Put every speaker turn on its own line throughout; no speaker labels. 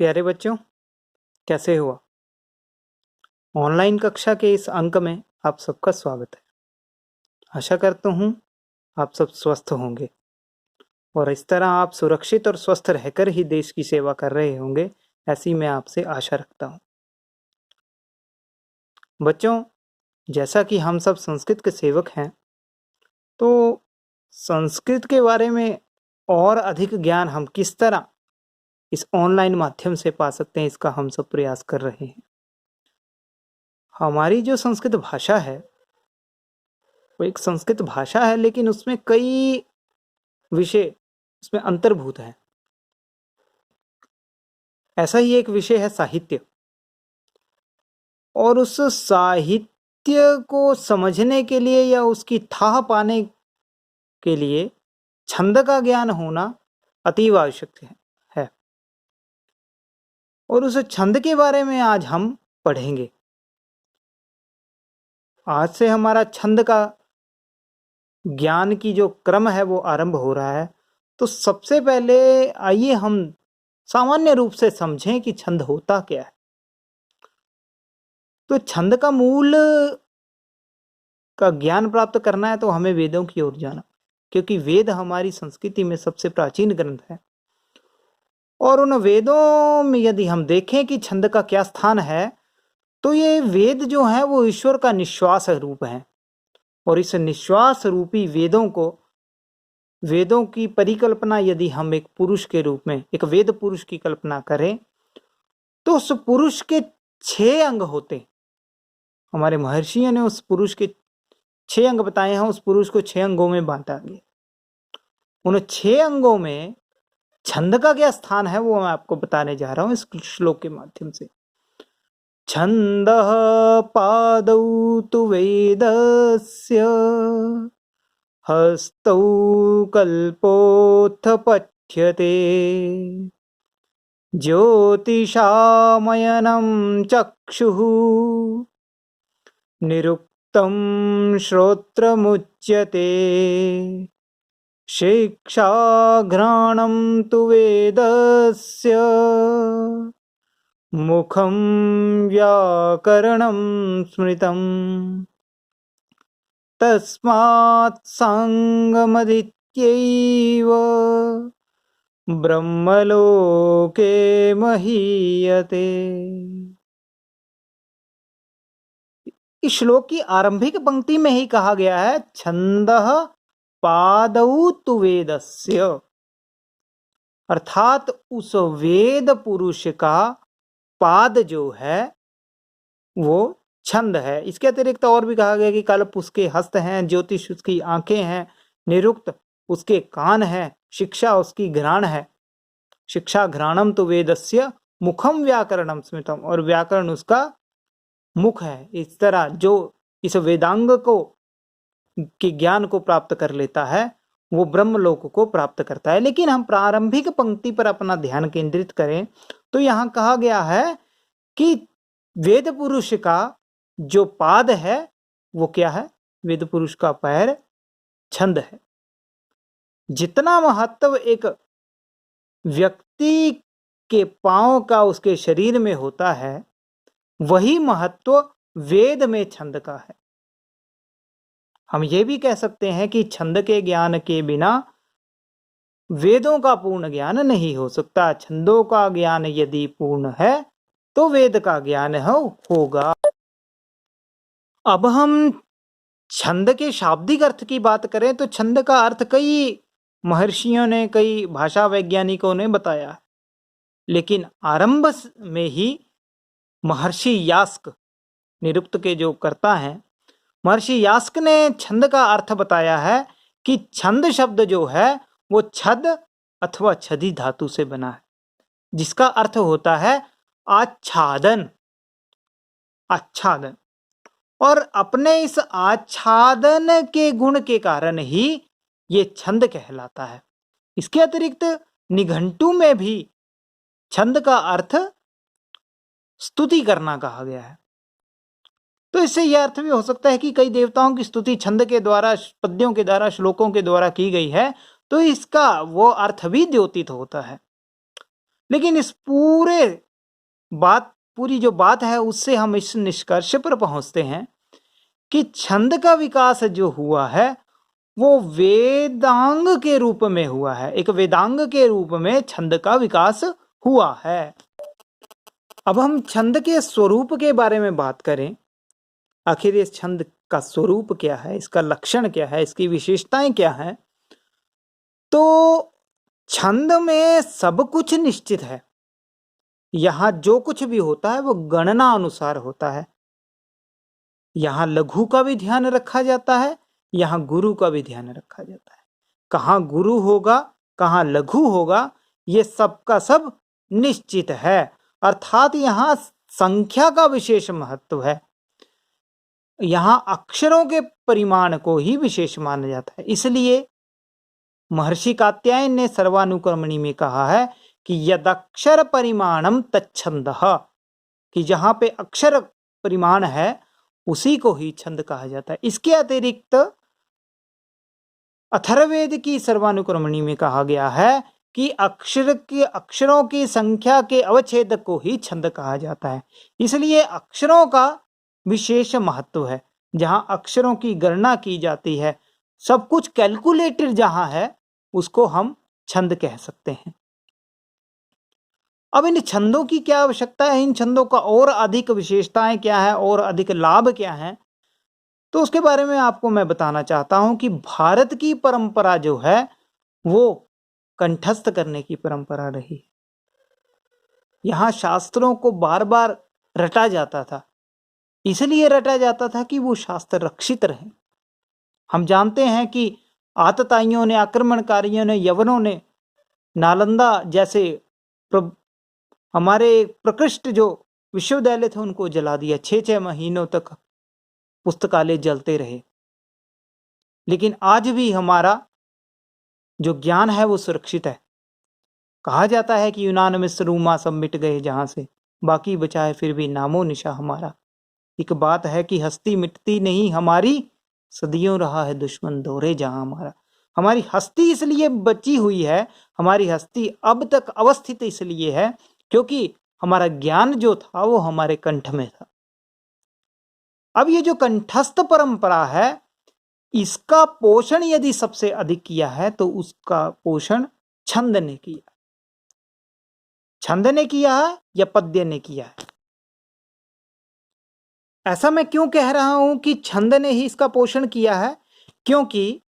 प्यारे बच्चों, कैसे हुआ? ऑनलाइन कक्षा के इस अंक में आप सबका स्वागत है। आशा करता हूँ आप सब स्वस्थ होंगे और इस तरह आप सुरक्षित और स्वस्थ रहकर ही देश की सेवा कर रहे होंगे, ऐसी मैं आपसे आशा रखता हूँ। बच्चों, जैसा कि हम सब संस्कृत के सेवक हैं, तो संस्कृत के बारे में और अधिक ज्ञान हम किस तरह इस ऑनलाइन माध्यम से पा सकते हैं, इसका हम सब प्रयास कर रहे हैं। हमारी जो संस्कृत भाषा है वो एक संस्कृत भाषा है, लेकिन उसमें कई विषय उसमें अंतर्भूत है। ऐसा ही एक विषय है साहित्य, और उस साहित्य को समझने के लिए या उसकी थाह पाने के लिए छंद का ज्ञान होना अतीव आवश्यक है। और उस छंद के बारे में आज हम पढ़ेंगे। आज से हमारा छंद का ज्ञान की जो क्रम है वो आरंभ हो रहा है। तो सबसे पहले आइए हम सामान्य रूप से समझें कि छंद होता क्या है। तो छंद का मूल का ज्ञान प्राप्त करना है तो हमें वेदों की ओर जाना, क्योंकि वेद हमारी संस्कृति में सबसे प्राचीन ग्रंथ है। और उन वेदों में यदि हम देखें कि छंद का क्या स्थान है, तो ये वेद जो है वो ईश्वर का निश्वास रूप है। और इस निश्वास रूपी वेदों की परिकल्पना यदि हम एक पुरुष के रूप में, एक वेद पुरुष की कल्पना करें, तो उस पुरुष के 6 अंग होते। हमारे महर्षियों ने उस पुरुष के 6 अंग बताए हैं। उस पुरुष को 6 अंगों में बांटा गया। उन 6 अंगों में छंद का क्या स्थान है वो मैं आपको बताने जा रहा हूं इस श्लोक के माध्यम से। छंदः पादौ तु वेदस्य हस्तौ कल्पोऽथ पठ्यते ज्योतिषामयनं चक्षुः निरुक्तं श्रोत्रमुच्यते शिक्षाघ्राणं तु वेदस्य मुखं व्याकरणं स्मृतम् तस्मात् सांगमदित्यैव ब्रह्मलोके महीयते। इस श्लोक की आरंभिक पंक्ति में ही कहा गया है छंदः पादौ तु वेदस्य, अर्थात उस वेद पुरुष का पाद जो है वो छंद है। इसके अतिरिक्त और भी कहा गया कि कल्प उसके हस्त हैं, ज्योतिष उसकी आंखें हैं, निरुक्त उसके कान हैं, शिक्षा उसकी घ्राण है। शिक्षा घ्राणम तो वेदस्य मुखम व्याकरणम स्मृतम, और व्याकरण उसका मुख है। इस तरह जो इस वेदांग को के ज्ञान को प्राप्त कर लेता है वो ब्रह्मलोक को प्राप्त करता है। लेकिन हम प्रारंभिक पंक्ति पर अपना ध्यान केंद्रित करें तो यहाँ कहा गया है कि वेद पुरुष का जो पाद है वो क्या है? वेद पुरुष का पैर छंद है। जितना महत्व एक व्यक्ति के पांव का उसके शरीर में होता है, वही महत्व वेद में छंद का है। हम ये भी कह सकते हैं कि छंद के ज्ञान के बिना वेदों का पूर्ण ज्ञान नहीं हो सकता। छंदों का ज्ञान यदि पूर्ण है तो वेद का ज्ञान होगा। अब हम छंद के शाब्दिक अर्थ की बात करें तो छंद का अर्थ कई महर्षियों ने, कई भाषा वैज्ञानिकों ने बताया, लेकिन आरंभ में ही महर्षि यास्क, निरुक्त के जो कर्ता हैं, महर्षि यास्क ने छंद का अर्थ बताया है कि छंद शब्द जो है वो छद अथवा छदी धातु से बना है, जिसका अर्थ होता है आच्छादन। आच्छादन, और अपने इस आच्छादन के गुण के कारण ही ये छंद कहलाता है। इसके अतिरिक्त निघंटु में भी छंद का अर्थ स्तुति करना कहा गया है। तो इससे यह अर्थ भी हो सकता है कि कई देवताओं की स्तुति छंद के द्वारा, पद्यों के द्वारा, श्लोकों के द्वारा की गई है, तो इसका वो अर्थ भी द्योतित होता है। लेकिन इस पूरी जो बात है उससे हम इस निष्कर्ष पर पहुंचते हैं कि छंद का विकास जो हुआ है वो वेदांग के रूप में हुआ है। एक वेदांग के रूप में छंद का विकास हुआ है। अब हम छंद के स्वरूप के बारे में बात करें। आखिर इस छंद का स्वरूप क्या है, इसका लक्षण क्या है, इसकी विशेषताएं क्या है? तो छंद में सब कुछ निश्चित है। यहां जो कुछ भी होता है वो गणना अनुसार होता है। यहां लघु का भी ध्यान रखा जाता है, यहां गुरु का भी ध्यान रखा जाता है। कहां गुरु होगा, कहां लघु होगा, ये सब का सब निश्चित है। अर्थात यहां संख्या का विशेष महत्व है। यहां अक्षरों के परिमाण को ही विशेष माना जाता है। इसलिए महर्षि कात्यायन ने सर्वानुक्रमणी में कहा है कि यदक्षर परिमाणम तच्छंदः, कि जहां पे अक्षर परिमाण है उसी को ही छंद कहा जाता है। इसके अतिरिक्त अथर्ववेद की सर्वानुक्रमणी में कहा गया है कि अक्षरों की संख्या के अवच्छेदक को ही छंद कहा जाता है। इसलिए अक्षरों का विशेष महत्व है। जहां अक्षरों की गणना की जाती है, सब कुछ कैलकुलेटेड जहां है, उसको हम छंद कह सकते हैं। अब इन छंदों की क्या आवश्यकता है, इन छंदों का और अधिक विशेषताएं क्या है और अधिक लाभ क्या है, तो उसके बारे में आपको मैं बताना चाहता हूं कि भारत की परंपरा जो है वो कंठस्थ करने की परंपरा रही। यहां शास्त्रों को बार बार रटा जाता था। इसलिए रटा जाता था कि वो शास्त्र रक्षित रहे। हम जानते हैं कि आतताइयों ने, आक्रमणकारियों ने, यवनों ने नालंदा जैसे हमारे प्रकृष्ट जो विश्वविद्यालय थे उनको जला दिया। 6-6 महीनों तक पुस्तकालय जलते रहे। लेकिन आज भी हमारा जो ज्ञान है वो सुरक्षित है। कहा जाता है कि यूनान, मिस्र, रोमा सब मिट गए जहां से, बाकी बचा है फिर भी नामो निशा हमारा। एक बात है कि हस्ती मिटती नहीं हमारी, सदियों रहा है दुश्मन दौरे जहां हमारा। हमारी हस्ती इसलिए बची हुई है, हमारी हस्ती अब तक अवस्थित इसलिए है क्योंकि हमारा ज्ञान जो था वो हमारे कंठ में था। अब ये जो कंठस्थ परंपरा है, इसका पोषण यदि सबसे अधिक किया है तो उसका पोषण छंद ने किया। छंद ने किया है या पद्य ने किया है? ऐसा मैं क्यों कह रहा हूं कि छंद ने ही इसका पोषण किया है? क्योंकि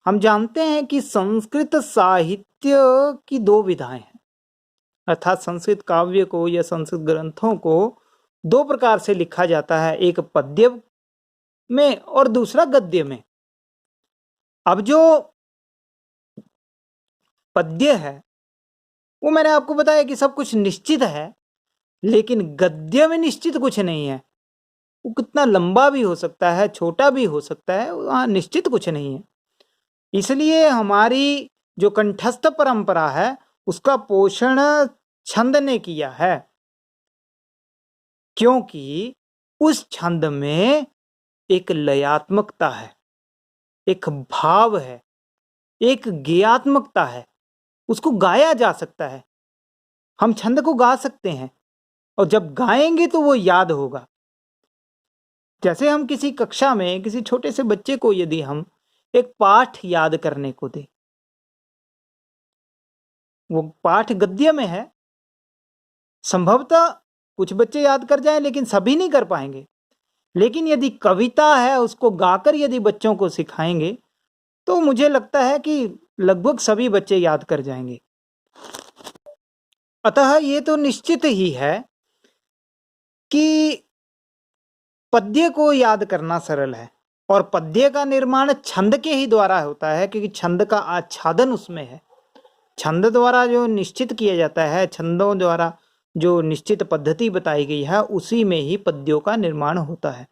हम जानते हैं कि संस्कृत साहित्य की 2 विधाएं हैं। अर्थात संस्कृत काव्य को या संस्कृत ग्रंथों को 2 प्रकार से लिखा जाता है, एक पद्य में और दूसरा गद्य में। अब जो पद्य है वो मैंने आपको बताया कि सब कुछ निश्चित है, लेकिन गद्य में निश्चित कुछ नहीं है। वो कितना लंबा भी हो सकता है, छोटा भी हो सकता है, वहां निश्चित कुछ नहीं है। इसलिए हमारी जो कंठस्थ परंपरा है उसका पोषण छंद ने किया है, क्योंकि उस छंद में एक लयात्मकता है, एक भाव है, एक गेयात्मकता है। उसको गाया जा सकता है। हम छंद को गा सकते हैं और जब गाएंगे तो वो याद होगा। जैसे हम किसी कक्षा में किसी छोटे से बच्चे को यदि हम एक पाठ याद करने को दें, वो पाठ गद्य में है, संभवतः कुछ बच्चे याद कर जाएं लेकिन सभी नहीं कर पाएंगे। लेकिन यदि कविता है, उसको गाकर यदि बच्चों को सिखाएंगे तो मुझे लगता है कि लगभग सभी बच्चे याद कर जाएंगे। अतः ये तो निश्चित ही है कि पद्य को याद करना सरल है और पद्य का निर्माण छंद के ही द्वारा होता है, क्योंकि छंद का आच्छादन उसमें है। छंद द्वारा जो निश्चित किया जाता है, छंदों द्वारा जो निश्चित पद्धति बताई गई है, उसी में ही पद्यों का निर्माण होता है।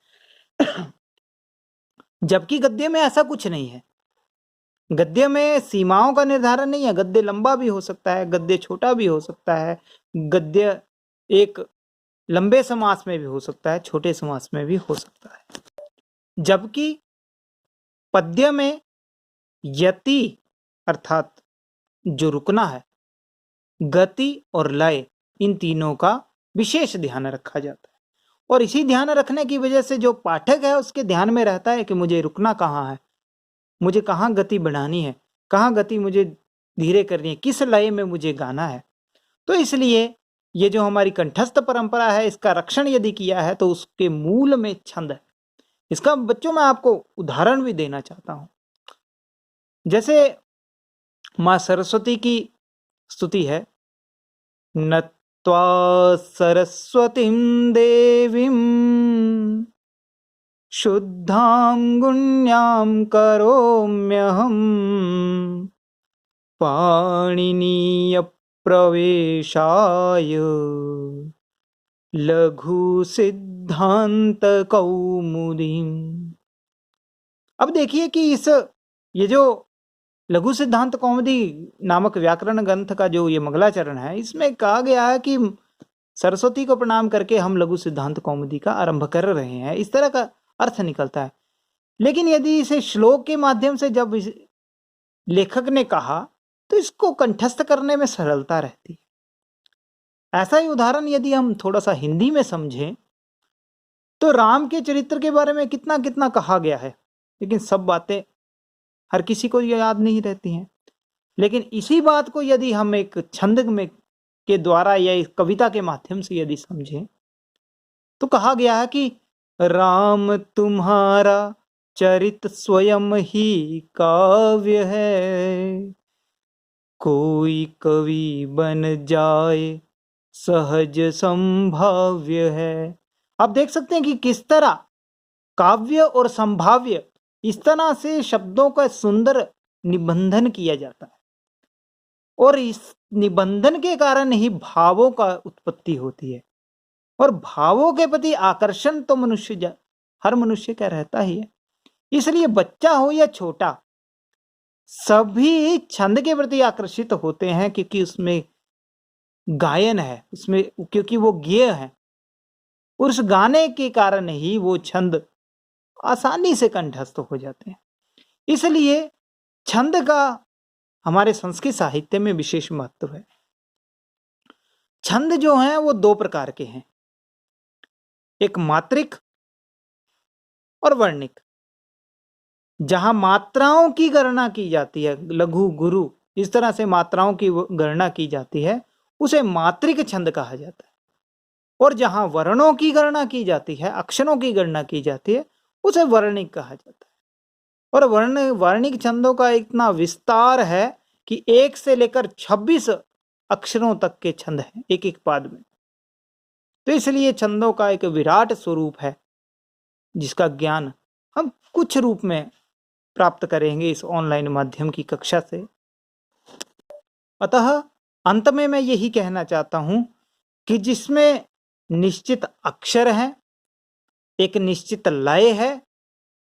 जबकि गद्य में ऐसा कुछ नहीं है। गद्य में सीमाओं का निर्धारण नहीं है। गद्य लंबा भी हो सकता है, गद्य छोटा भी हो सकता है, गद्य एक लंबे समास में भी हो सकता है, छोटे समास में भी हो सकता है। जबकि पद्य में यति अर्थात जो रुकना है गति और लय, इन तीनों का विशेष ध्यान रखा जाता है। और इसी ध्यान रखने की वजह से जो पाठक है उसके ध्यान में रहता है कि मुझे रुकना कहाँ है, मुझे कहाँ गति बढ़ानी है, कहाँ गति मुझे धीरे करनी है, किस लय में मुझे गाना है। तो इसलिए ये जो हमारी कंठस्थ परंपरा है, इसका रक्षण यदि किया है तो उसके मूल में छंद है। इसका बच्चों मैं आपको उदाहरण भी देना चाहता हूं। जैसे मां सरस्वती की स्तुति है, नत्वा सरस्वतीं देवीं शुद्धां गुण्यां करोम्यहम् पाणिनीय प्रवेशाय लघु सिद्धांत कौमुदीम। अब देखिए कि ये जो लघु सिद्धांत कौमुदी नामक व्याकरण ग्रंथ का जो ये मंगलाचरण है, इसमें कहा गया है कि सरस्वती को प्रणाम करके हम लघु सिद्धांत कौमुदी का आरंभ कर रहे हैं, इस तरह का अर्थ निकलता है। लेकिन यदि इसे श्लोक के माध्यम से जब लेखक ने कहा तो इसको कंठस्थ करने में सरलता रहती है। ऐसा ही उदाहरण यदि हम थोड़ा सा हिंदी में समझें तो राम के चरित्र के बारे में कितना कितना कहा गया है, लेकिन सब बातें हर किसी को याद नहीं रहती हैं। लेकिन इसी बात को यदि हम एक छंद में के द्वारा या इस कविता के माध्यम से यदि समझें तो कहा गया है कि राम तुम्हारा चरित स्वयं ही काव्य है, कोई कवि बन जाए सहज संभाव्य है। आप देख सकते हैं कि किस तरह काव्य और संभाव्य, इस तरह से शब्दों का सुंदर निबंधन किया जाता है और इस निबंधन के कारण ही भावों का उत्पत्ति होती है। और भावों के प्रति आकर्षण तो हर मनुष्य का रहता ही है। इसलिए बच्चा हो या छोटा, सभी छंद के प्रति आकर्षित होते हैं क्योंकि उसमें गायन है, उसमें क्योंकि वो गेय है। उस गाने के कारण ही वो छंद आसानी से कंठस्थ हो जाते हैं। इसलिए छंद का हमारे संस्कृत साहित्य में विशेष महत्व है। छंद जो हैं वो दो प्रकार के हैं, एक मात्रिक और वर्णिक। जहां मात्राओं की गणना की जाती है, लघु गुरु इस तरह से मात्राओं की गणना की जाती है, उसे मात्रिक छंद कहा जाता है। और जहां वर्णों की गणना की जाती है, अक्षरों की गणना की जाती है, उसे वर्णिक कहा जाता है। और वर्णिक छंदों का इतना विस्तार है कि 1 से लेकर 26 अक्षरों तक के छंद हैं एक एक पाद में। तो इसलिए छंदों का एक विराट स्वरूप है जिसका ज्ञान हम कुछ रूप में प्राप्त करेंगे इस ऑनलाइन माध्यम की कक्षा से। अतः अंत में मैं यही कहना चाहता हूं कि जिसमें निश्चित अक्षर है, एक निश्चित लय है,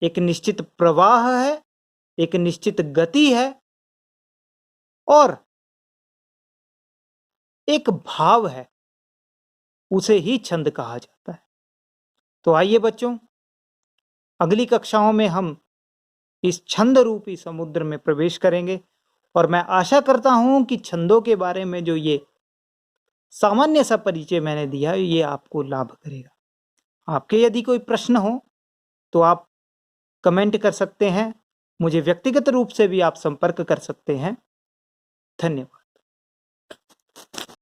एक निश्चित प्रवाह है, एक निश्चित गति है और एक भाव है, उसे ही छंद कहा जाता है। तो आइए बच्चों, अगली कक्षाओं में हम इस छंद रूपी समुद्र में प्रवेश करेंगे और मैं आशा करता हूं कि छंदों के बारे में जो ये सामान्य सा परिचय मैंने दिया ये आपको लाभ करेगा। आपके यदि कोई प्रश्न हो तो आप कमेंट कर सकते हैं, मुझे व्यक्तिगत रूप से भी आप संपर्क कर सकते हैं। धन्यवाद।